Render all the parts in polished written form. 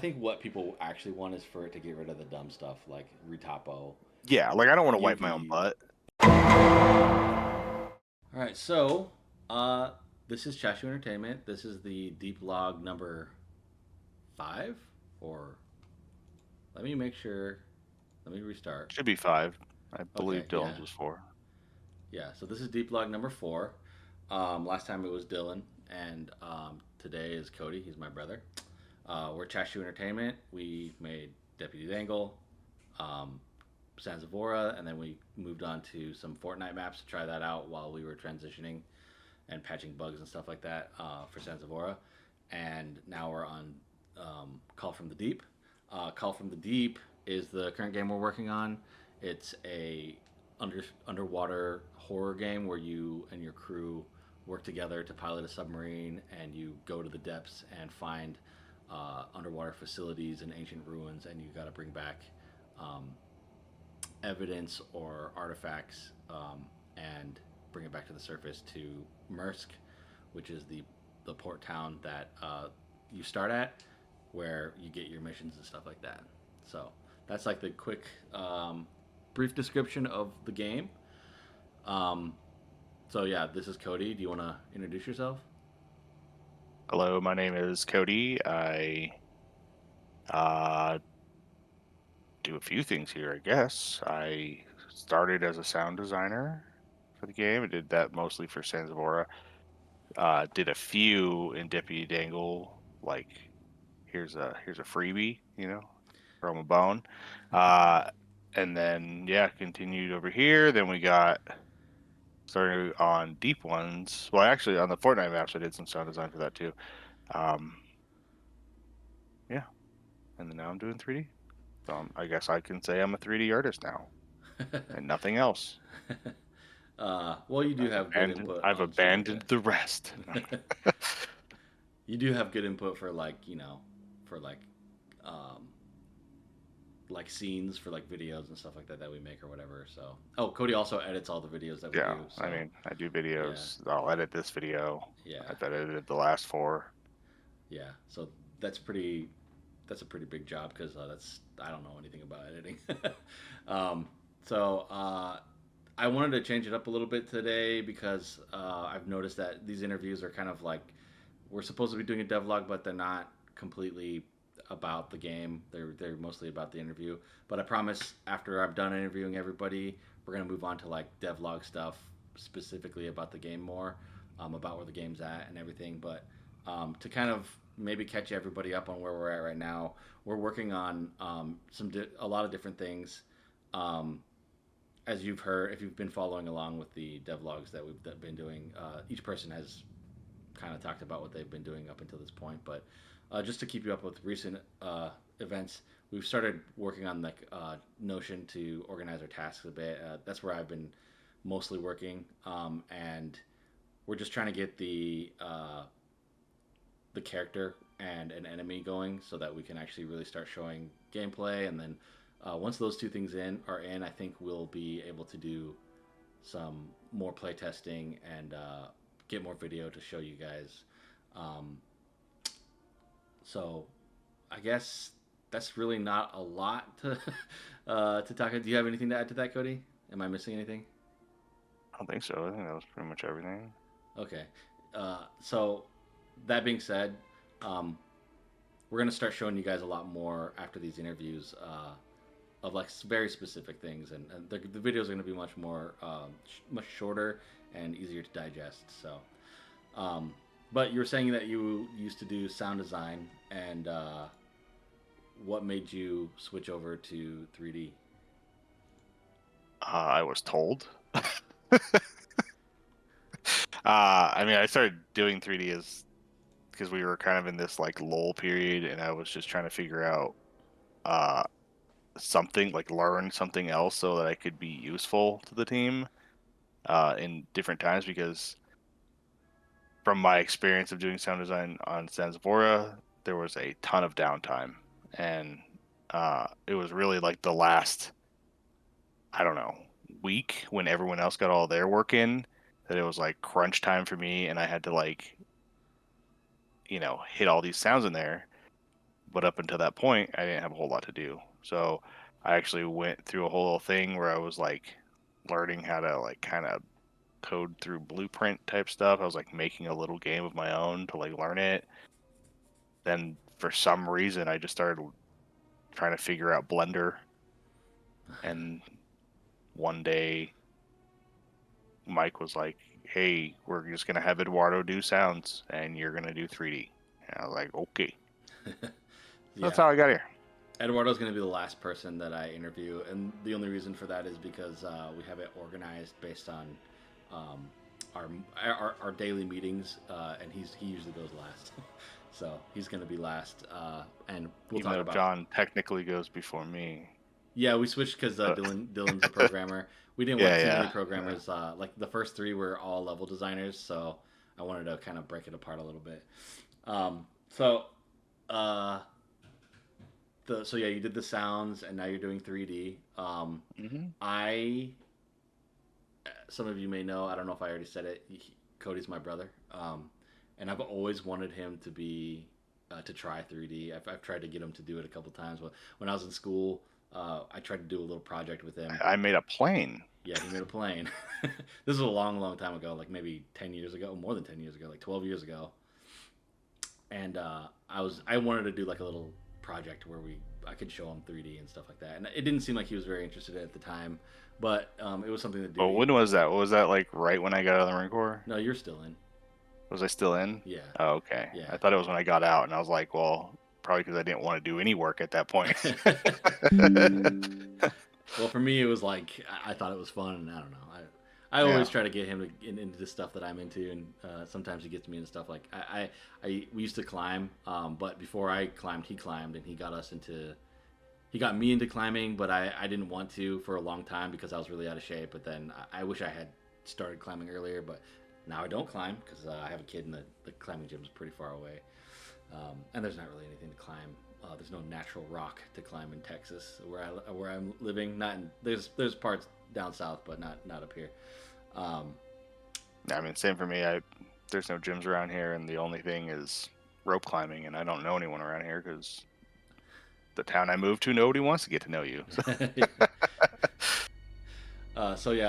think what people actually want is for it to get rid of the dumb stuff like retopo, Yeah, like I don't want to wipe my own UV. butt. All right, so uh, this is Chashu Entertainment. This is the Deeplog number 5, or let me make sure. Let me restart. Should be 5. I Okay, believe yeah, Dylan's was 4. yeah. So this is Deeplog number 4. Last time it was Dylan, and today is Cody. He's my brother. We're Chashu Entertainment. We made Deputy Dangle, um, Sanzavora, and then we moved on to some Fortnite maps to try that out while we were transitioning and patching bugs and stuff like that for Sanzavora. And now we're on Call from the Deep. Call from the Deep is the current game we're working on. It's a underwater horror game where you and your crew work together to pilot a submarine, and you go to the depths and find underwater facilities and ancient ruins, and you got to bring back um, evidence or artifacts and bring it back to the surface to Mersk, which is the port town that you start at, where you get your missions and stuff like that. So that's like the quick, brief description of the game. Um, so yeah, this is Cody. Do you want to introduce yourself? Hello, my name is Cody. I uh, do a few things here, I guess. I started as a sound designer for the game. I did that mostly for Sanzavora. Did a few in Deputy Dangle, like here's a freebie, from a bone. Uh, and then yeah, continued over here. Then we got started on Deep Ones. Well, actually, on the Fortnite maps, I did some sound design for that too. Um, yeah, and then now I'm doing 3D. So I guess I can say I'm a 3D artist now, and nothing else. Well, you do have good input I've on stuff like abandoned the rest. that. You do have good input for for um, like scenes for like videos and stuff like that that we make or whatever. So, oh, Cody also edits all the videos that we Yeah, do. I So, mean, I do yeah, videos. I'll edit this video. yeah, I've edited the last 4. yeah. So that's pretty. That's a pretty big job because that's I don't know anything about editing. um, so I wanted to change it up a little bit today because I've noticed that these interviews are kind of like we're supposed to be doing a devlog, but they're not completely about the game. They're mostly about the interview. But I promise, after I've done interviewing everybody, we're gonna move on to like devlog stuff specifically about the game more, about where the game's at and everything. But to kind of maybe catch everybody up on where we're at right now, we're working on a lot of different things. Um, as you've heard, if you've been following along with the devlogs that we've been doing, each person has kind of talked about what they've been doing up until this point. But just to keep you up with recent events, we've started working on the Notion to organize our tasks a bit. That's where I've been mostly working, and we're just trying to get the character and an enemy going so that we can actually really start showing gameplay. And then once those two things are in, I think we'll be able to do some more play testing and get more video to show you guys. Um, so I guess that's really not a lot to talk about. Do you have anything to add to that, Cody? Am I missing anything? I don't think so. I think that was pretty much everything. Okay. So that being said, um, we're gonna start showing you guys a lot more after these interviews of like very specific things, and the videos are gonna be much more much shorter and easier to digest. So, um, but you were saying that you used to do sound design, and what made you switch over to 3D? I was told. I mean, I started doing 3D as because we were kind of in this like lull period, and I was just trying to figure out uh, something like learn something else so that I could be useful to the team in different times. Because from my experience of doing sound design on Sanzavora, there was a ton of downtime, and it was really like the last, I don't know, week when everyone else got all their work in, that it was like crunch time for me, and I had to like hit all these sounds in there. But up until that point, I didn't have a whole lot to do. So I actually went through a whole thing where I was like learning how to like kind of code through blueprint type stuff. I was like making a little game of my own to like learn it. Then for some reason, I just started trying to figure out Blender. And one day, Mike was like, "Hey, we're just gonna have Eduardo do sounds, and you're gonna do 3D." And I was like, "Okay." That's Yeah. how I got here. Eduardo's going to be the last person that I interview, and the only reason for that is because we have it organized based on um, our daily meetings, and he usually goes last, so he's going to be last, and we'll Even talk though about. John technically goes before me. Yeah, we switched because But Dylan's a programmer. We didn't want yeah, too many yeah. programmers. Like the first three were all level designers, so I wanted to kind of break it apart a little bit. So. Uh, so yeah, you did the sounds, and now you're doing 3D. Hmm. I Some of you may know. I don't know if I already said it. Cody's my brother, and I've always wanted him to be to try 3D. I've tried to get him to do it a couple times. When I was in school, I tried to do a little project with him. I made a plane. Yeah, he made a plane. This was a long, long time ago, like maybe 10 years ago, more than 10 years ago, like 12 years ago. And I wanted to do like a little project where I could show him 3D and stuff like that. And it didn't seem like he was very interested in it at the time, but it was something to do. But when was that? Was that like right when I got out of the Marine Corps? No, you're still in. Was I still in? Yeah, Oh, okay. yeah. I thought it was when I got out, and I was like, well, probably because I didn't want to do any work at that point. Well, for me, it was like I thought it was fun, and I don't know. I Yeah. always try to get him into the stuff that I'm into, and sometimes he gets me into stuff like we used to climb, but before I climbed, he climbed, and he got me into climbing, but I didn't want to for a long time because I was really out of shape. But then I wish I had started climbing earlier, but now I don't climb because I have a kid, and the climbing gym is pretty far away, and there's not really anything to climb. There's no natural rock to climb in Texas where I'm living. Not in, there's parts down south, but not up here. Um, I mean, same for me. There's no gyms around here, and the only thing is rope climbing, and I don't know anyone around here because the town I moved to, nobody wants to get to know you.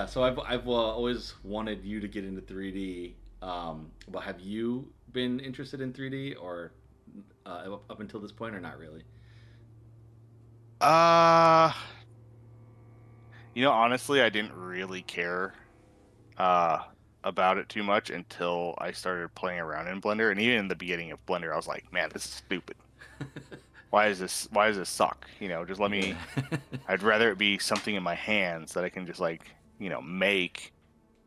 so I've always wanted you to get into 3D. But have you been interested in 3D or up until this point, or not really? Uh, honestly, I didn't really care uh about it too much until I started playing around in Blender, and even in the beginning of Blender, I was like, man, this is stupid. Why does this suck? Just let Yeah. me. I'd rather it be something in my hands that I can just like, make,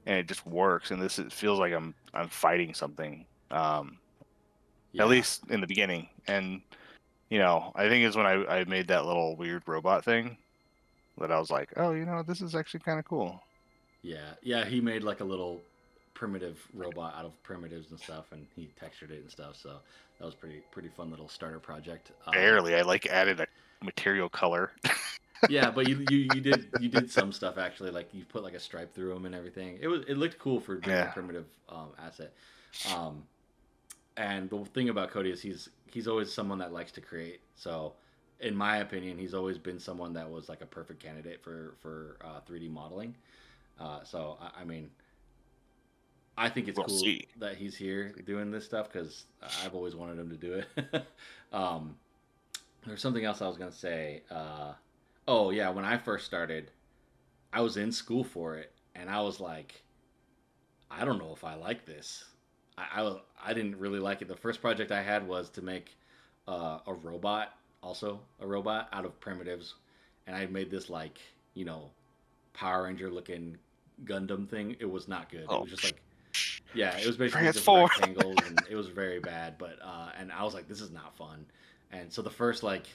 and it just works. And it feels like I'm fighting something. At Yeah. least in the beginning. And I think it's when I made that little weird robot thing that I was like, oh, this is actually kind of cool. Yeah. Yeah. He made like a little primitive robot out of primitives and stuff, and he textured it and stuff. So that was pretty fun little starter project. Barely. I like added a material color. Yeah, but you did some stuff actually. Like you put like a stripe through them and everything. It looked cool for being a Yeah. primitive asset. Um, and the thing about Cody is he's always someone that likes to create. So, in my opinion, he's always been someone that was like a perfect candidate for 3D modeling. I mean, I think it's We'll cool see. that he's here doing this stuff because I've always wanted him to do it. um, there's something else I was gonna say. Oh yeah, when I first started, I was in school for it, and I was like, I don't know if I like this. I didn't really like it. The first project I had was to make a robot, also a robot out of primitives, and I made this like Power Ranger looking Gundam thing. It was not good. It Oh, was just like yeah, it was basically just transform. rectangles, and it was very bad. But and I was like, this is not fun. And so the first like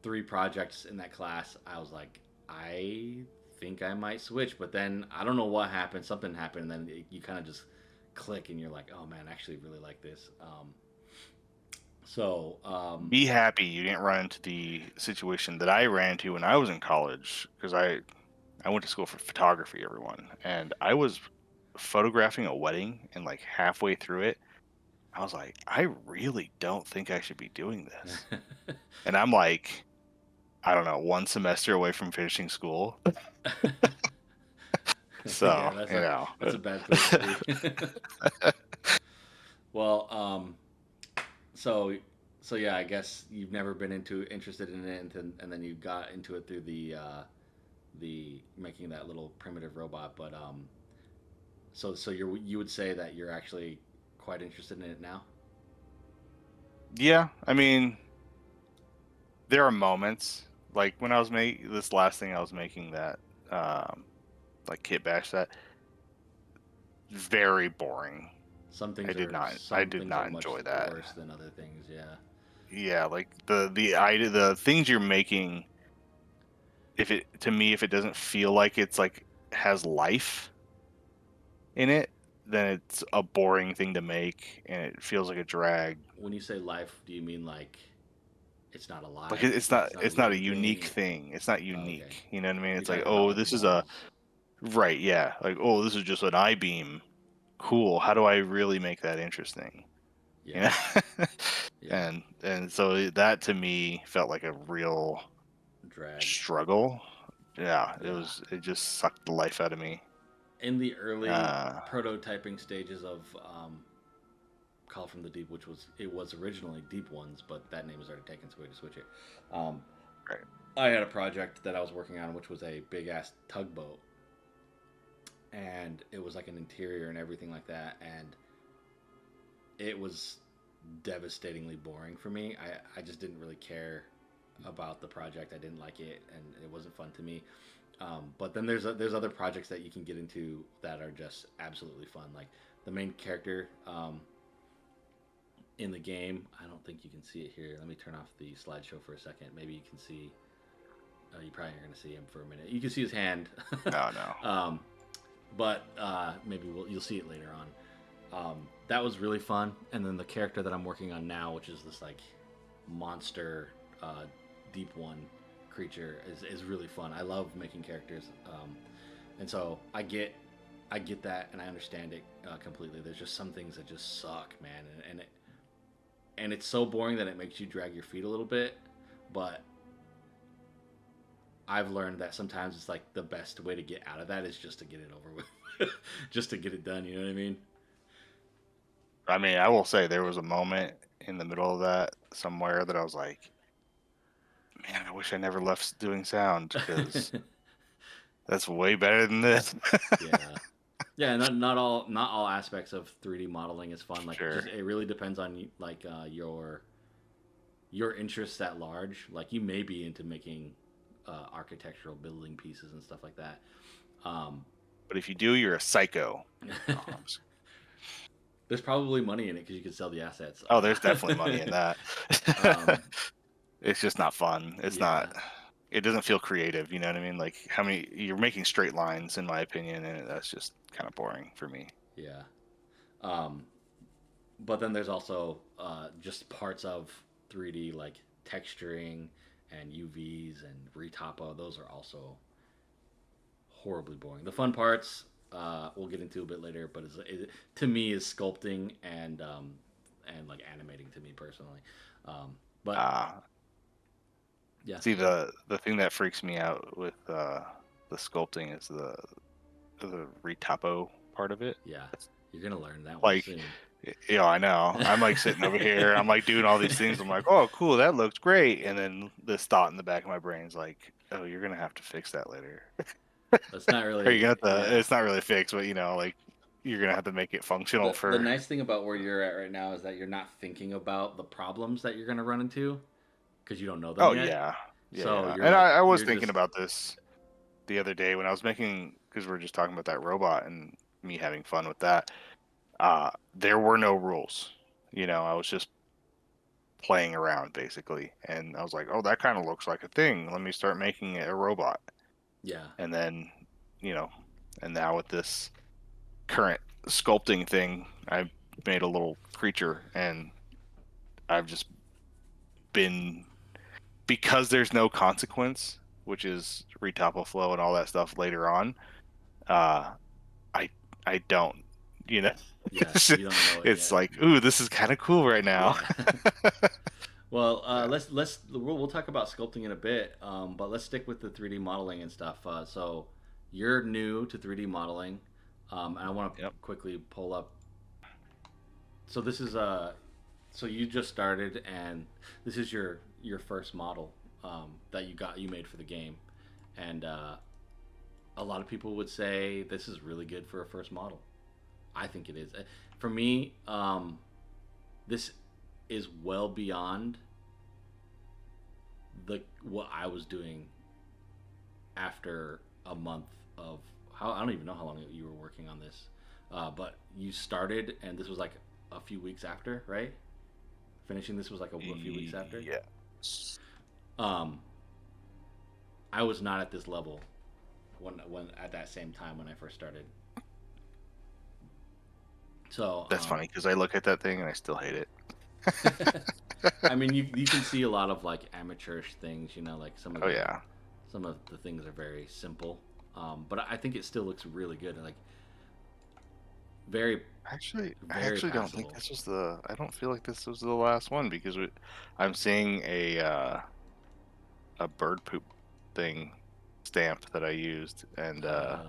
three projects in that class, I was like, I think I might switch. But then I don't know what happened. Something happened, and then you kind of just click, and you're like, oh man, I actually really like this. So Be happy you didn't run into the situation that I ran into when I was in college, because I went to school for photography, everyone, and I was photographing a wedding, and like halfway through it, I was like, I really don't think I should be doing this. And I'm like, I don't know, one semester away from finishing school. Yeah, So, you know. that's a bad place to be. Well, so so yeah, I guess you've never been interested in it, and then you got into it through the making that little primitive robot. But so you would say that you're actually quite interested in it now. Yeah, I mean, there are moments like when I was making this last thing I was making that um like kit bash that very boring. I Some did things are not much enjoy that. worse than other things. Yeah, Yeah, like the things you're making, if it to me if it doesn't feel like it's like has life in it, then it's a boring thing to make and it feels like a drag. when you say life, do you mean like it's not Like alive, like it's not a it's not a living unique thing? thing. It's not Oh, okay, unique. You know what I mean? you're It's like, talking about oh, like this is a walls. right, yeah. Like, oh, this is just an I-beam. Cool. How do I really make that interesting? You Yeah, know? yeah, And so that to me felt like a real drag. struggle. Yeah, Yeah, it just sucked the life out of me. in the early Uh, prototyping stages of Call from the Deep, which was originally Deep Ones, but that name was already taken, so we had to switch it. Um, right. I had a project that I was working on, which was a big ass tugboat, and it was like an interior and everything like that, and it was devastatingly boring for me. I just didn't really care about the project. I didn't like it, and it wasn't fun to me. But then there's other projects that you can get into that are just absolutely fun. Like the main character in the game. I don't think you can see it here. Let me turn off the slideshow for a second. Maybe you can see. You probably aren't going to see him for a minute. You can see his hand, No, no. but maybe you'll see it later on. That was really fun. And then the character that I'm working on now, which is this like monster deep one creature, is really fun. I love making characters, and so I get that and I understand it completely. There's just some things that just suck, man, and it's so boring that it makes you drag your feet a little bit. But I've learned that sometimes it's like the best way to get out of that is just to get it over with, just to get it done. You know what I mean? I mean, I will say there was a moment in the middle of that somewhere that I was like, man, I wish I never left doing sound because that's way better than this. Yeah. Yeah, not all aspects of 3D modeling is fun. Like Sure. just it really depends on like your interests at large. Like you may be into making architectural building pieces and stuff like that. Um, But if you do, you're a psycho. No, there's probably money in it because you can sell the assets. oh, there's definitely money in that. Um, It's just not fun. It's not. yeah, It doesn't feel creative. You know what I mean? Like how many you're making straight lines, in my opinion, and that's just kind of boring for me. yeah. Um, but then there's also just parts of 3D like texturing and UVs and retopo. Those are also horribly boring. The fun parts we'll get into a bit later, but to me is sculpting and like animating to me personally. But Uh, yeah, See, go ahead. the thing that freaks me out with the sculpting is the retapo part of it. Yeah, you're gonna learn that one Like, soon. I know. I'm like sitting over here. I'm like doing all these things. I'm like, oh, cool, that looks great. And then this thought in the back of my brain is like, oh, you're gonna have to fix that later. That's not Or you really gonna have to. yeah. It's not really fixed, but like you're gonna have to make it functional The for. nice thing about where you're at right now is that you're not thinking about the problems that you're gonna run into because you don't know them Oh yet. yeah, yeah, So yeah. you're And like I was you're thinking just about this the other day when I was making because we are just talking about that robot and me having fun with that. There were no rules. I was just playing around basically, and I was like, oh, that kind of looks like a thing. Let me start making it a robot. yeah. And then, you know, and now with this current sculpting thing, I made a little creature, and I've just been because there's no consequence, which is retopple flow and all that stuff later on. Uh, I I don't you know. Yeah, you don't know it It's yet. like, ooh, this is kind of cool right now. Yeah. Well, Yeah. we'll talk about sculpting in a bit, but let's stick with the 3D modeling and stuff. So you're new to 3D modeling, and I want to Yep. quickly pull up. So this is so you just started, and this is your first model that you made for the game, and a lot of people would say this is really good for a first model. I think it is. For me, this is well beyond the what I was doing after a month of how I don't even know how long you were working on this, but you started and this was like a few weeks after, right? Finishing this was like a few weeks after. Yes. Um, I was not at this level when at that same time when I first started. So That's funny because I look at that thing and I still hate it. I mean, you can see a lot of like amateurish things, like Oh yeah. some of the things are very simple, but I think it still looks really good and like very I very actually don't think passable. this was the. I don't feel like this was the last one because I'm seeing a bird poop thing stamp that I used, and Uh,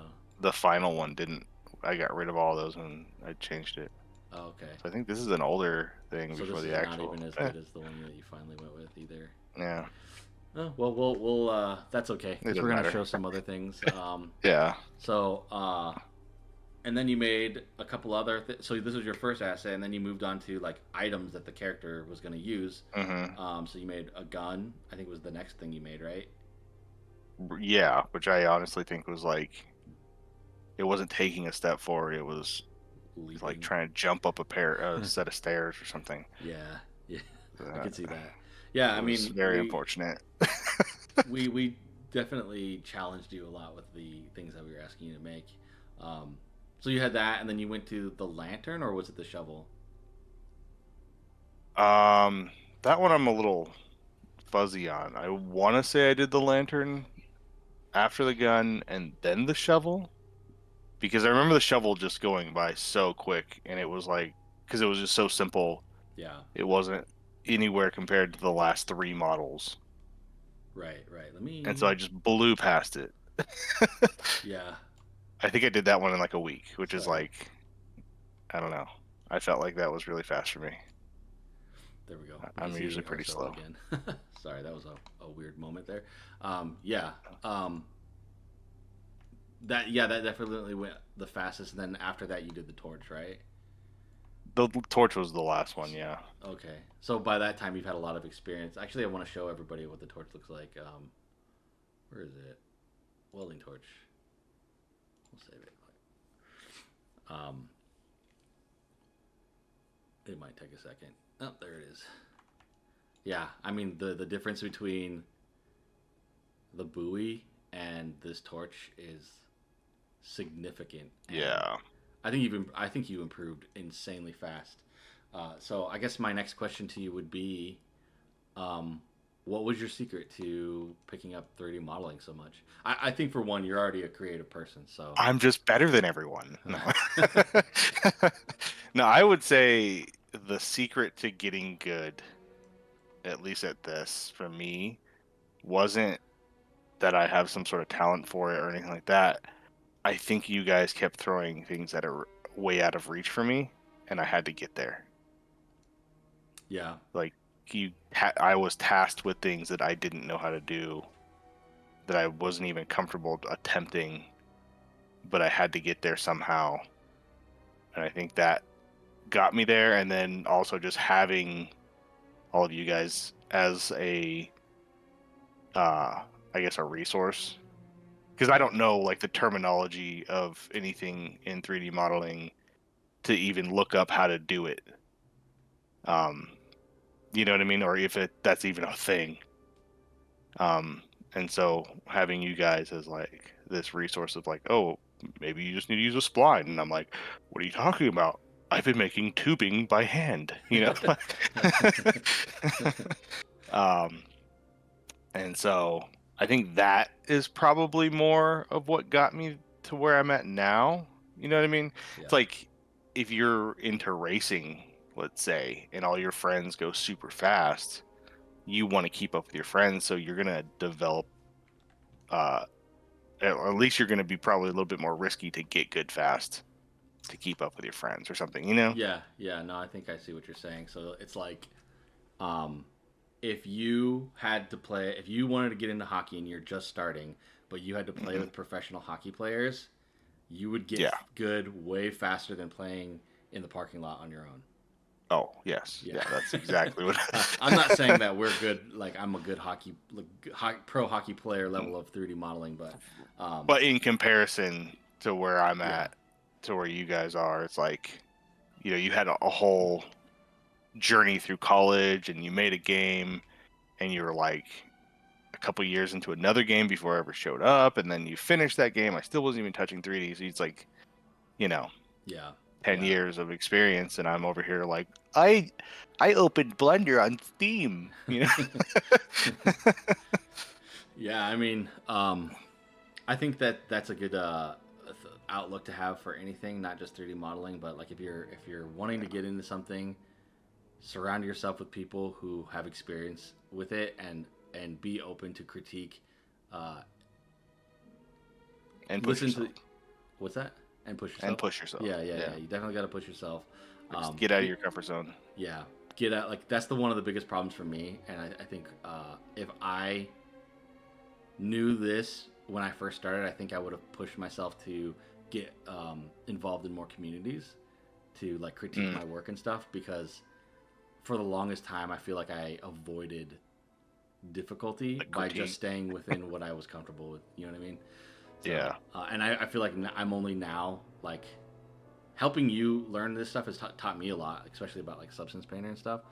the final one didn't. I got rid of all those and I changed it. okay, So I think this is an older thing so before this the is not actual. even as good as the one that you finally went with either. Yeah, Oh, well, we'll that's okay it because we're doesn't gonna matter. show some other things. Yeah. So and then you made a couple other. So this was your first asset, and then you moved on to like items that the character was gonna use. Hmm. So you made a gun. I think was the next thing you made, right? Yeah, which I honestly think was like it wasn't taking a step forward. It was like Leaping. trying to jump up a set of stairs or something. Yeah, yeah, I Uh, could see that. Yeah, it I was mean, very unfortunate. we definitely challenged you a lot with the things that we were asking you to make. Um, so you had that, and then you went to the lantern, or was it the shovel? Um, that one I'm a little fuzzy on. I want to say I did the lantern after the gun and then the shovel because I remember the shovel just going by so quick and it was like because it was just so simple. Yeah, It wasn't anywhere compared to the last three models, right, right. Let and so me. I just blew past it. Yeah, I think I did that one in like a week, which is sorry. like I don't know. I felt like that was really fast for me. There we go. We can I'm see usually our pretty shovel slow. again. Sorry, that was a weird moment there. Yeah. That definitely went the fastest. And then after that, you did the torch, right? The torch was the last one, yeah. Okay. So by that time, you've had a lot of experience. Actually, I want to show everybody what the torch looks like. Where is it? Welding torch. We'll save it. Um, it might take a second. Oh, there it is. Yeah, I mean the difference between the buoy and this torch is significant, and Yeah. I think you improved insanely fast. So I guess my next question to you would be, um, what was your secret to picking up 3D modeling so much? I think for one, you're already a creative person, so I'm just better than everyone. No. No, I would say the secret to getting good, at least at this, for me, wasn't that I have some sort of talent for it or anything like that. I think you guys kept throwing things that are way out of reach for me, and I had to get there. yeah, Like I was tasked with things that I didn't know how to do, that I wasn't even comfortable attempting, but I had to get there somehow. And I think that got me there. And then also just having all of you guys as I guess a resource, because I don't know like the terminology of anything in 3D modeling to even look up how to do it. Um, you know what I mean, or if that's even a thing. Um, and so having you guys as like this resource of like, oh, maybe you just need to use a spline, and I'm like, what are you talking about? I've been making tubing by hand, you know. um, and so I think that is probably more of what got me to where I'm at now. You know what I mean? It's yeah, like if you're into racing, let's say, and all your friends go super fast, you want to keep up with your friends, so you're gonna develop, or at least you're gonna be probably a little bit more risky to get good fast to keep up with your friends or something, you know? Yeah, yeah. No, I think I see what you're saying. So it's like, um, if you had to play, if you wanted to get into hockey and you're just starting, but you had to play Hmm. with professional hockey players, you would get Yeah. good way faster than playing in the parking lot on your own. Oh, yes. Yeah. Yeah, that's exactly what. I'm not saying that we're good. Like I'm a good pro hockey player level of 3D modeling, but But in comparison to where I'm yeah, at, to where you guys are, it's like, you had a whole journey through college, and you made a game, and you were like a couple years into another game before I ever showed up, and then you finished that game. I still wasn't even touching 3D. So it's like, you know, yeah, 10 yeah. years of experience, and I'm over here like, I opened Blender on Steam, Yeah, I mean, I think that that's a good outlook to have for anything, not just 3D modeling, but like if you're wanting to get into something, surround yourself with people who have experience with it, and be open to critique. Uh, and push listen yourself. to what's that, and push And yourself. push yourself. Yeah, yeah, Yeah. yeah. You definitely got to push yourself. Just get out of Be, your comfort zone. yeah, get out. Like that's the one of the biggest problems for me, and I think if I knew this when I first started, I think I would have pushed myself to get involved in more communities to like critique Mm, my work and stuff, because for the longest time I feel like I avoided difficulty the by just critique. staying within what I was comfortable with. You know what I mean? So, Yeah. and I feel like I'm only now like helping you learn this stuff has taught me a lot, especially about like Substance Painter and stuff,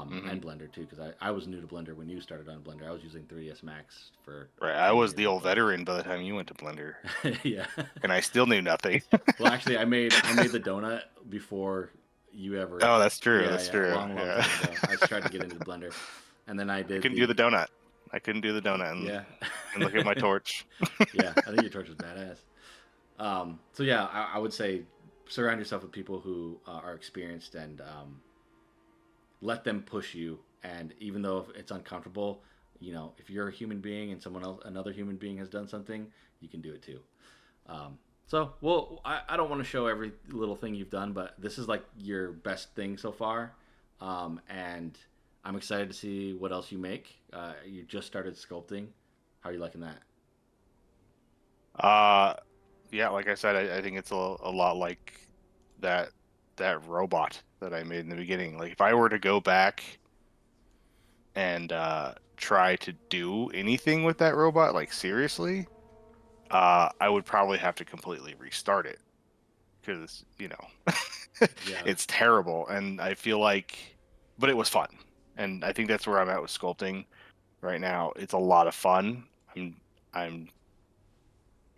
Hmm. and Blender too, because I was new to Blender when you started on Blender. I was using 3ds Max for Right. I 10 was years the old before veteran by the time you went to Blender, that. Yeah. and I still knew nothing. Well, actually, I made the donut before you ever. Oh, that's true. Yeah, That's yeah, a true. long, long Yeah. time ago. I tried to get into Blender, and then I I did couldn't do the the donut. I couldn't do the donut, yeah, and look at my torch. yeah. I think your torch is badass. So yeah, I would say surround yourself with people who are experienced, and let them push you. And even though it's uncomfortable, if you're a human being and someone else, another human being, has done something, you can do it too. So, well, I don't want to show every little thing you've done, but this is like your best thing so far. And I'm excited to see what else you make. You just started sculpting. How are you liking that? Uh, yeah, like I said, I think it's a lot like that that robot that I made in the beginning. Like if I were to go back and try to do anything with that robot, like seriously, I would probably have to completely restart it because Yeah. it's terrible, and I feel like, but it was fun, and I think that's where I'm at with sculpting right now. It's a lot of fun. I'm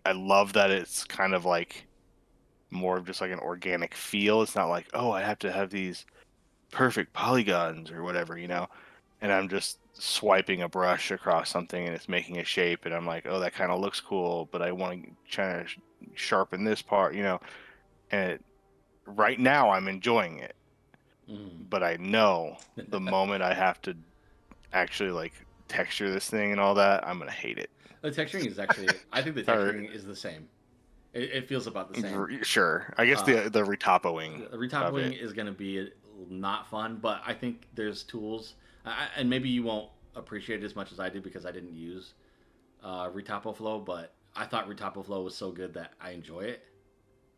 I love that it's kind of like more of just like an organic feel. It's not like, oh, I have to have these perfect polygons or whatever, and I'm just swiping a brush across something and it's making a shape, and I'm like, oh, that kind of looks cool, but I want to try to sharpen this part, and right now I'm enjoying it, Mm. but I know the moment I have to actually like texture this thing and all that, I'm gonna hate it. The texturing is actually, I think the Or texturing is the same. It feels about the same. sure, I guess Uh, the retopoing the of retopoling it. is going to be not fun, but I think there's tools, and maybe you won't appreciate it as much as I did because I didn't use Retopo Flow, but I thought Retopo Flow was so good that I enjoy it,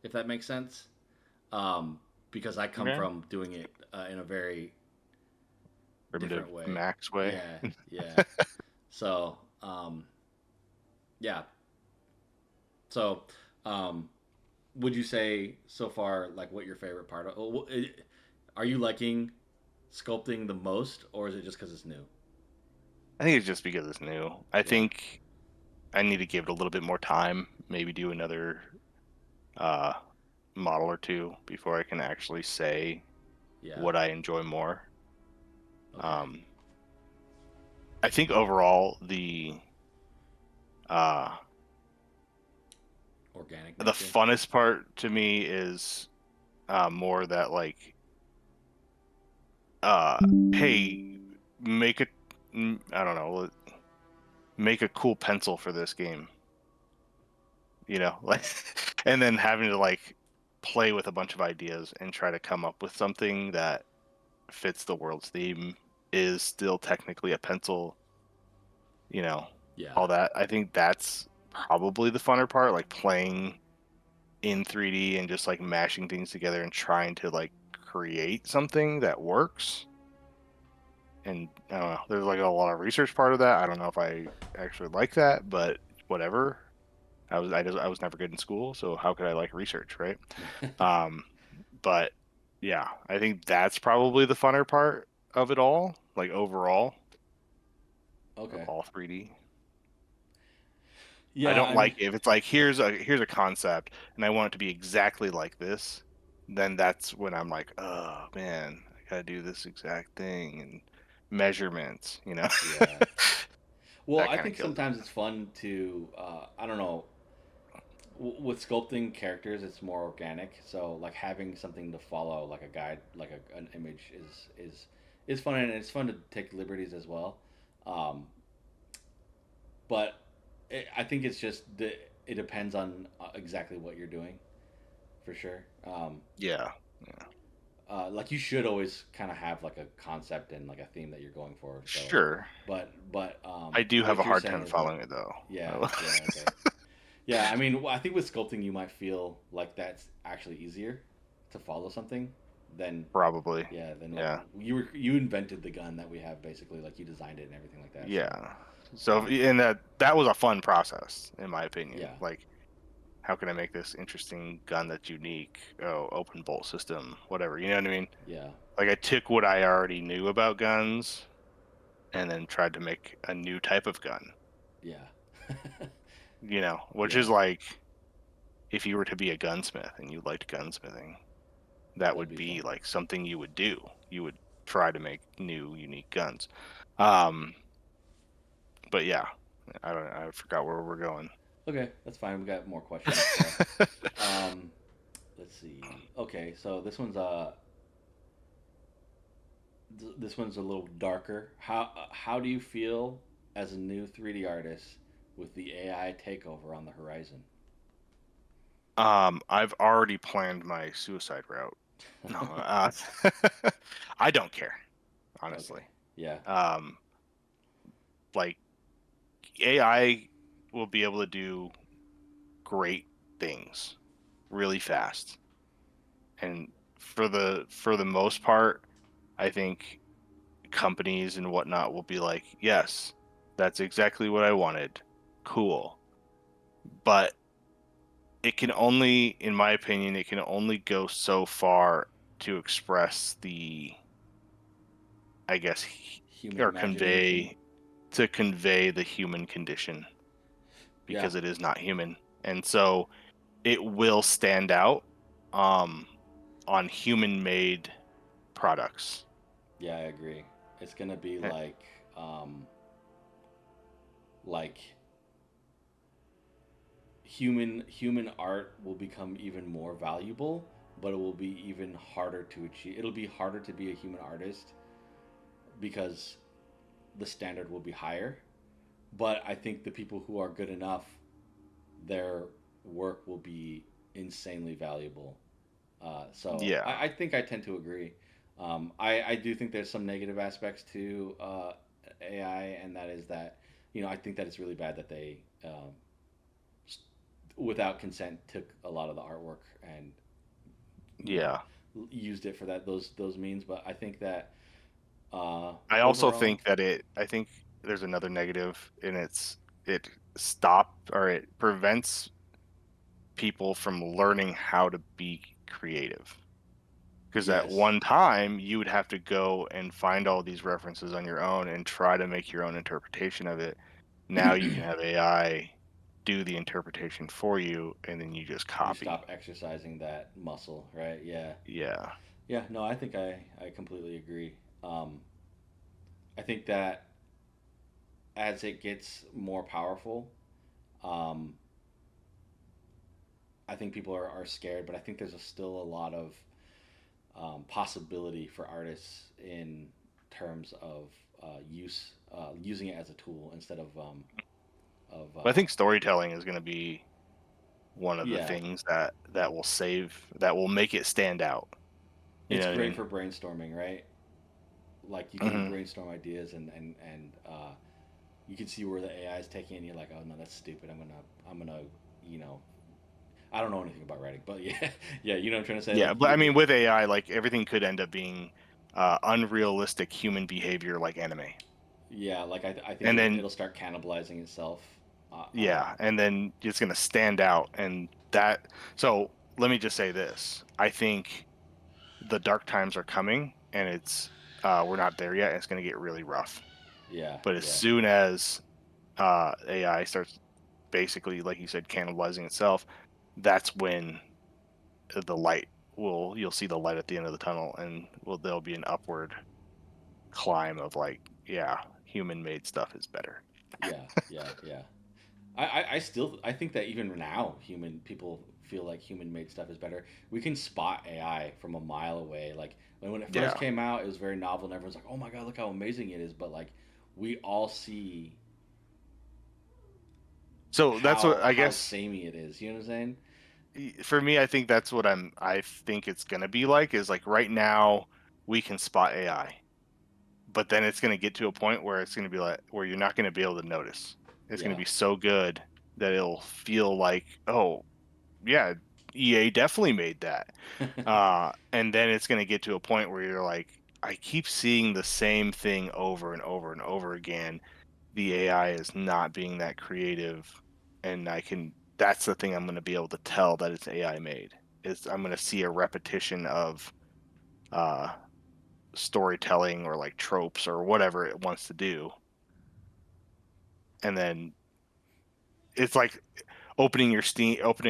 if that makes sense. Because I come Yeah, from doing it in a very primitive different way. max way. Yeah, yeah. So, yeah. So, um, would you say so far, like, what your favorite part of? Are you liking sculpting the most, or is it just because it's new? I think it's just because it's new. I Yeah, think I need to give it a little bit more time, maybe do another uh, model or two before I can actually say yeah. what I enjoy more. Okay. Um, I think overall uh, Organic the nature. funnest part to me is more that like, hey, make a, I don't know, make a cool pencil for this game, like, and then having to like play with a bunch of ideas and try to come up with something that fits the world's theme is still technically a pencil, you know, Yeah. all that. I think that's probably the funner part, like playing in 3D and just like mashing things together and trying to like create something that works. And I don't know, there's like a lot of research part of that. I don't know if I actually like that, but whatever. I was never good in school, so how could I like research, right? Um, but yeah, I think that's probably the funner part of it all, like overall, of Okay. all 3D. I Yeah, don't I mean, like it. If it's like here's a concept and I want it to be exactly like this, then that's when I'm like, oh man, I gotta do this exact thing and measurements. yeah. Well, That I kind of think kills it. sometimes it's fun to, I don't know, with sculpting characters, it's more organic. So like having something to follow, like a guide, like an image, is fun, and it's fun to take liberties as well. Um, but I think it's just it depends on exactly what you're doing for sure. Yeah, yeah, Like you should always kind of have like a concept and like a theme that you're going for. So, sure. but I do have a what you're hard saying time is like, following it though. yeah, yeah, okay. Yeah, I mean, I think with sculpting, you might feel like that's actually easier to follow something than, Probably. yeah, than like Yeah, you invented the gun that we have basically, like you designed it and everything like that. So, yeah. So, um, and that was a fun process, in my opinion. yeah, Like, how can I make this interesting gun that's unique? Oh, open bolt system, whatever. You know what I mean? yeah, Like, I took what I already knew about guns and then tried to make a new type of gun. yeah, Which yeah. is like if you were to be a gunsmith and you liked gunsmithing, that That'd would be be fun. like something you would do. You would try to make new, unique guns. Um, but yeah, I forgot where we're going. Okay, that's fine. We got more questions. So, um, let's see. Okay, so this one's a little darker. How do you feel as a new 3D artist with the AI takeover on the horizon? I've already planned my suicide route. No, I don't care, Okay. honestly. Yeah. Um, like AI will be able to do great things really fast, and for the most part, I think companies and whatnot will be like, yes, that's exactly what I wanted. Cool. But it can only, in my opinion, it can only go so far to express I guess, Human or imagination. convey the human condition Yeah. because it is not human. And so it will stand out um, on human made products. Yeah, I agree. It's gonna be Eh, um, like human art will become even more valuable, but it will be even harder to achieve. It'll be harder to be a human artist because the standard will be higher. But I think the people who are good enough, their work will be insanely valuable. So Yeah. I think I tend to agree. I do think there's some negative aspects to AI, and that is that I think that it's really bad that they without consent took a lot of the artwork and you know Yeah. used it for those means. But I think that I also overall, think that I think there's another negative and it it prevents people from learning how to be creative. Because at yes, one time you would have to go and find all these references on your own and try to make your own interpretation of it. Now you can have AI do the interpretation for you and then you just you copy. stop exercising that muscle, right? Yeah, Yeah. yeah. No, I think I completely agree. I think that as it gets more powerful, um, I think people are scared, but I think there's still a lot of possibility for artists in terms of using it as a tool instead of But I think storytelling is going to be one of the yeah. things that will make it stand out. You It's know what I great mean? for brainstorming, right? Like you can Hmm. brainstorm ideas and you can see where the AI is taking it, and you're like, oh no, that's stupid. I'm gonna you know I don't know anything about writing, but yeah, yeah, you know what I'm trying to say. Yeah, Like but I mean, with AI, like everything could end up being unrealistic human behavior, like anime, yeah, like I think and then it'll start cannibalizing itself. Uh, uh, yeah, and then it's going to stand out, and that. So let me just say this: I think the dark times are coming, and it's we're not there yet. And it's going to get really rough. yeah, But as yeah, soon as AI starts basically, like you said, cannibalizing itself, that's when the light you'll see the light at the end of the tunnel, and there'll be an upward climb of like, yeah, human made stuff is better. yeah, yeah, yeah. I still I think that even now human people feel like human made stuff is better. We can spot AI from a mile away. Like when it first Yeah. came out, it was very novel, and everyone's like, "Oh my god, look how amazing it is!" But like we all see So that's what I how guess samey it is. You know what I'm saying? for me, I think that's what I think it's gonna be like is like right now we can spot AI, but then it's gonna get to a point where it's gonna be like where you're not gonna be able to notice. It's gonna Yeah, be so good that it'll feel like, oh yeah, EA definitely made that. And then it's gonna get to a point where you're like, I keep seeing the same thing over and over and over again. The AI is not being that creative, and that's the thing I'm going to be able to tell that it's AI made is I'm going to see a repetition of uh storytelling or like tropes or whatever it wants to do, and then it's like opening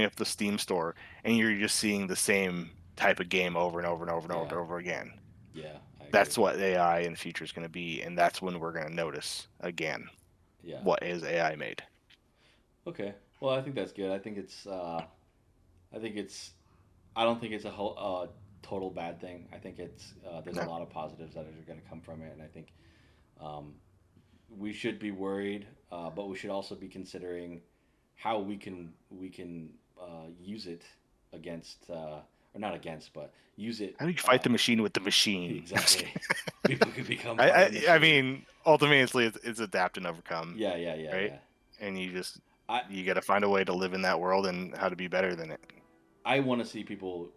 up the Steam store, and you're just seeing the same type of game over and over and over and over and yeah, over again. yeah. I agree. That's what AI in the future is going to be, and that's when we're going to notice again Yeah. what is AI made. Okay. Well, I think that's good. I think it's. I think it's. I don't think it's a whole total bad thing. I think it's. There's a No. lot of positives that are going to come from it, and I think um, we should be worried, but we should also be considering how we can use it against, or not against, but use it. How do you fight the machine with the machine? Exactly. People could become I, part of the I machine. mean, ultimately, it's adapt and overcome, Yeah, yeah, yeah, right? yeah. And I you got to find a way to live in that world and how to be better than it. I want to see people.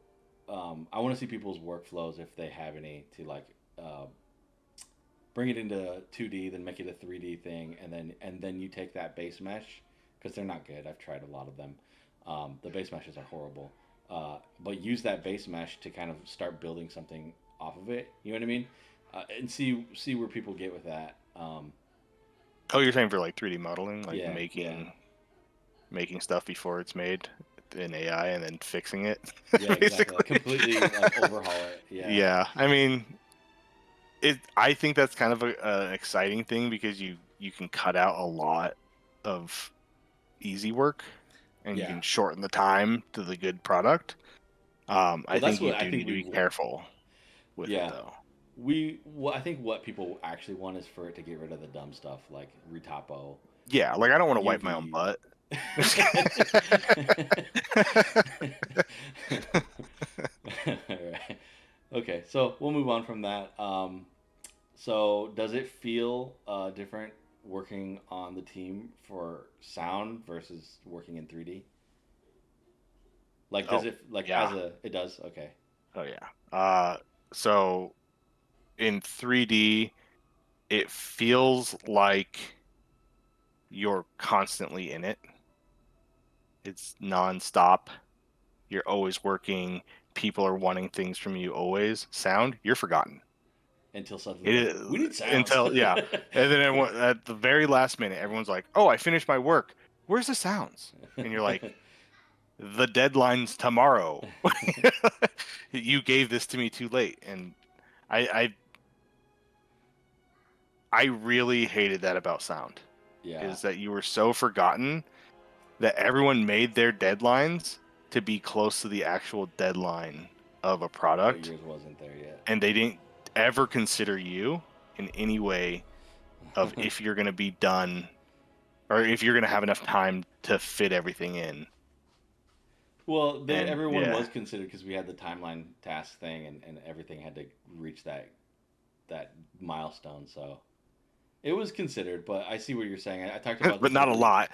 I want to see people's workflows if they have any to like uh, bring it into 2D, then make it a 3D thing, and then you take that base mesh because they're not good. I've tried a lot of them. The base meshes are horrible. But use that base mesh to kind of start building something off of it. You know what I mean? And see where people get with that. Oh, you're saying for like 3D modeling, like Yeah, yeah, making stuff before it's made in AI and then fixing it, yeah. Exactly. Like basically. completely like overhaul it. Yeah, Yeah, I mean, I think that's kind of an exciting thing because you can cut out a lot of easy work and you yeah. can shorten the time to the good product. I Well, that's think you what I do need think to we. be careful with it Yeah, though. I think what people actually want is for it to get rid of the dumb stuff like retopo, Yeah, like I don't want to wipe my own UV. butt. Alright. Okay, so we'll move on from that. So does it feel different working on the team for sound versus working in 3D? Like, does Oh, it like yeah. it does? Okay. Oh yeah. So in 3D, it feels like you're constantly in it. It's nonstop. You're always working. People are wanting things from you always. Sound, you're forgotten. Until suddenly, It like, is we need sounds. until yeah, and then at the very last minute, everyone's like, "Oh, I finished my work. Where's the sounds?" And you're like, "The deadline's tomorrow. You gave this to me too late." And I I really hated that about sound, Yeah. is that you were so forgotten that everyone made their deadlines to be close to the actual deadline of a But product, yours wasn't there yet. and they didn't ever consider you in any way of if you're going to be done or if you're going to have enough time to fit everything in. Well, And everyone yeah, was considered because we had the timeline task thing, and everything had to reach that milestone. So it was considered, but I see what you're saying. I talked about but this with not a Lee. lot.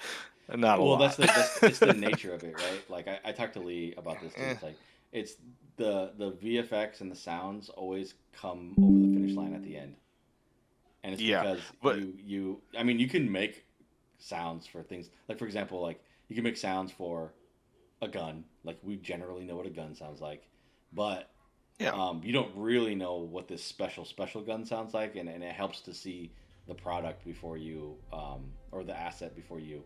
Not a Well, lot. that's it's the nature of it, right? Like I talked to Lee about this too. Eh, It's like it's the VFX and the sounds always come over the finish line at the end, and it's yeah, because but you I mean you can make sounds for things like, for example, like you can make sounds for a gun. Like we generally know what a gun sounds like, but yeah. you don't really know what this special gun sounds like, and it helps to see the product before you or the asset before you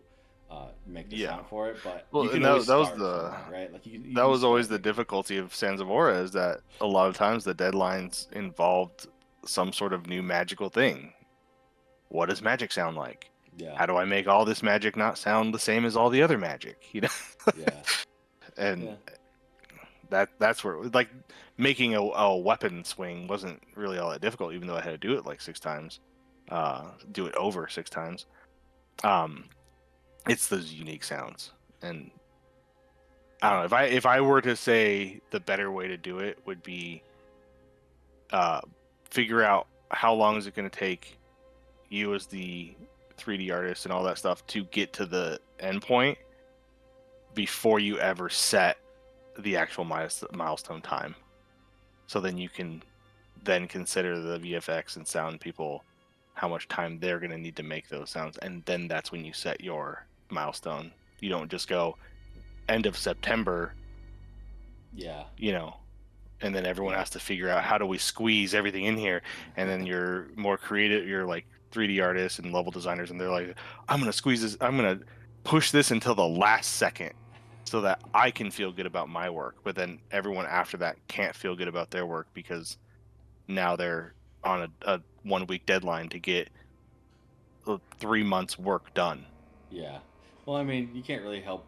make the Yeah. sound for it. But you Well, can and always that was start the somewhere, right? Like you that can was always start the making. difficulty of Sands of Aura is that a lot of times the deadlines involved some sort of new magical thing. What does magic sound like? Yeah, How do I make all this magic not sound the same as all the other magic? You know, yeah, and yeah, that's where like making a weapon swing wasn't really all that difficult, even though I had to do it like 6 times, do it over 6 times. Um, it's those unique sounds, and I don't yeah, know if I were to say the better way to do it would be uh, figure out how long is it going to take you as the 3D artist and all that stuff to get to the end point before you ever set the actual milestone time. So then you can then consider the VFX and sound people how much time they're going to need to make those sounds, and then that's when you set your milestone. You don't just go end of September, yeah, you know, and then everyone yeah. has to figure out how do we squeeze everything in here. And then you're more creative, you're like 3D artists and level designers, and they're like, I'm gonna squeeze this, I'm gonna push this until the last second so that I can feel good about my work. But then everyone after that can't feel good about their work because now they're on a 1 week deadline to get 3 months work done. Yeah. Well, I mean, you can't really help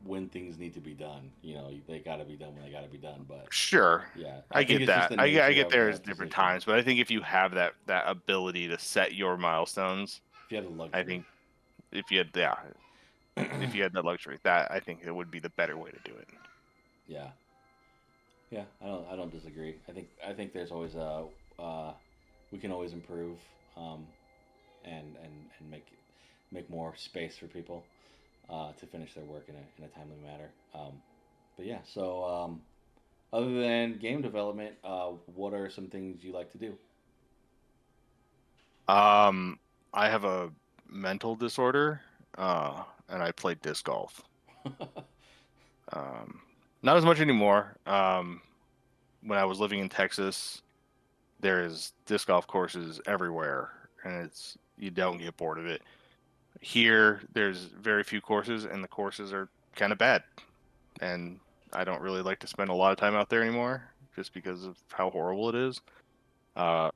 when things need to be done. You know, they got to be done when they got to be done. But Sure, yeah, I I think get it's just that. the I nature get of there's the different position. times, but I think if you have that ability to set your milestones, If you have the I luxury. think if you had yeah, if you had that luxury, that I think it would be the better way to do it. Yeah. Yeah, I don't disagree. I think there's always uh, we can always improve, um, and make more space for people to finish their work in a timely manner. But yeah, so other than game development, what are some things you like to do? Um, I have a mental disorder, and I play disc golf. Um, Not as much anymore. When I was living in Texas, there's disc golf courses everywhere, and it's you don't get bored of it. Here, there's very few courses, and the courses are kind of bad, and I don't really like to spend a lot of time out there anymore, just because of how horrible it is.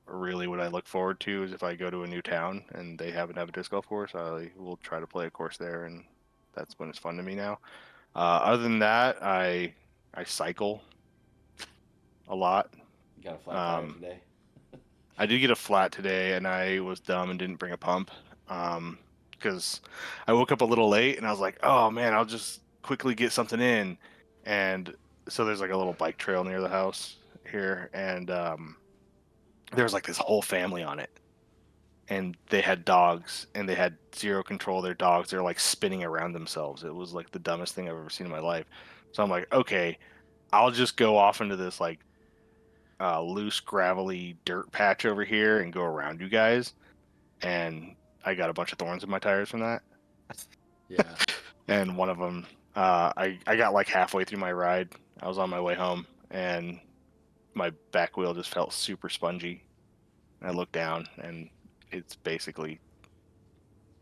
Really, what I look forward to is if I go to a new town and they happen to have a disc golf course, I will try to play a course there, and that's when it's fun to me now. Other than that, I cycle a lot. You got a flat tire Um, today? I did get a flat today, and I was dumb and didn't bring a pump. Because I woke up a little late, and I was like, "Oh man, I'll just quickly get something in." And so there's like a little bike trail near the house here, and there was like this whole family on it, and they had dogs, and they had zero control of their dogs. They're like spinning around themselves. It was like the dumbest thing I've ever seen in my life. So I'm like, okay, I'll just go off into this like loose gravelly dirt patch over here and go around you guys. And I got a bunch of thorns in my tires from that. Yeah. And one of them, I got like halfway through my ride. I was on my way home, and my back wheel just felt super spongy. I looked down, and it's basically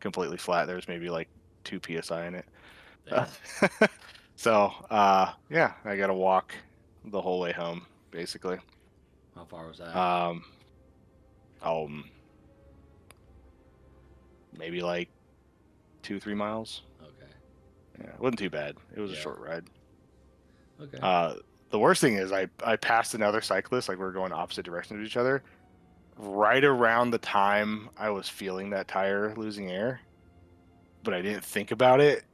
completely flat. There's maybe like 2 psi in it. Damn. So, yeah, I got to walk the whole way home, basically. How far was that? Um, um, maybe like 2, 3 miles. Okay. Yeah, it wasn't too bad. It was a Yeah. short ride. Okay. Uh, the worst thing is I passed another cyclist, like we are going opposite directions of each other, right around the time I was feeling that tire losing air, but I didn't think about it.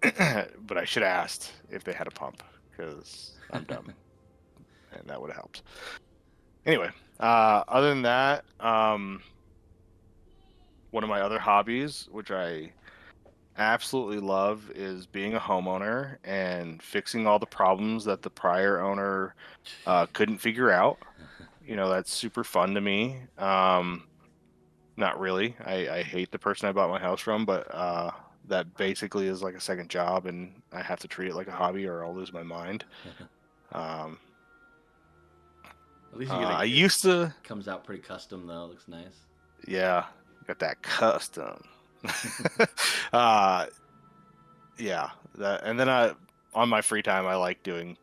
But I should have asked if they had a pump because I'm dumb, and that would have helped. Anyway, other than that, one of my other hobbies, which I absolutely love, is being a homeowner and fixing all the problems that the prior owner couldn't figure out. That's super fun to me. Not really. I hate the person I bought my house from, but that basically is like a second job, and I have to treat it like a hobby or I'll lose my mind. Um, At least you get I it used to, comes out pretty custom though. It looks nice. yeah, got that custom. uh, yeah, and then on my free time, I like doing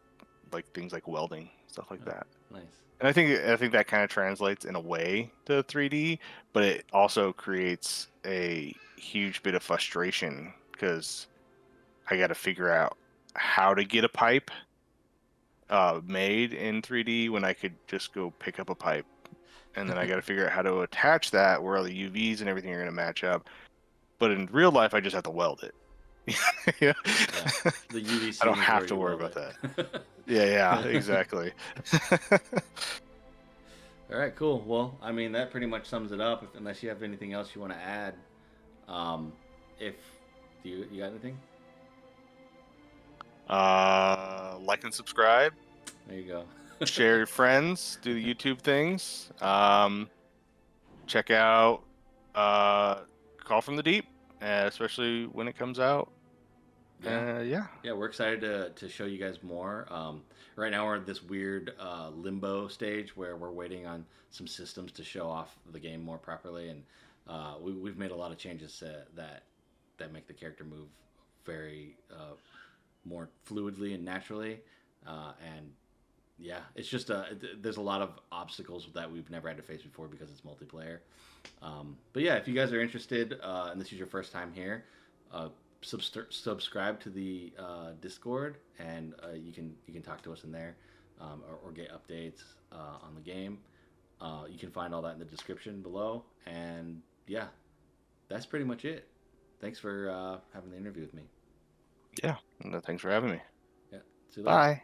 like things like welding, stuff like Oh, that. nice. And I think that kind of translates in a way to 3D, but it also creates a huge bit of frustration because I got to figure out how to get a pipe made in 3D when I could just go pick up a pipe, and then I got to figure out how to attach that where all the UVs and everything are going to match up. But in real life, I just have to weld it. Yeah. Yeah, the I UVC don't is where have to you worry weld about that. it. Yeah, exactly. All right, cool. Well, I mean that pretty much sums it up. Unless you have anything else you want to add, um, if you got anything, Like and subscribe. there you go. Share your friends. Do the YouTube things. Check out Call from the Deep, especially when it comes out. Yeah. Yeah. Yeah, we're excited to show you guys more. Right now, we're at this weird limbo stage where we're waiting on some systems to show off the game more properly, and we've made a lot of changes that make the character move very more fluidly and naturally. And yeah, it's just there's a lot of obstacles that we've never had to face before because it's multiplayer. But yeah, if you guys are interested and this is your first time here, uh, subscribe to the Discord, and you can talk to us in there, or get updates on the game. You can find all that in the description below. And yeah, that's pretty much it. Thanks for having the interview with me. Yeah. Thanks for having me. Yeah, see you later. Bye.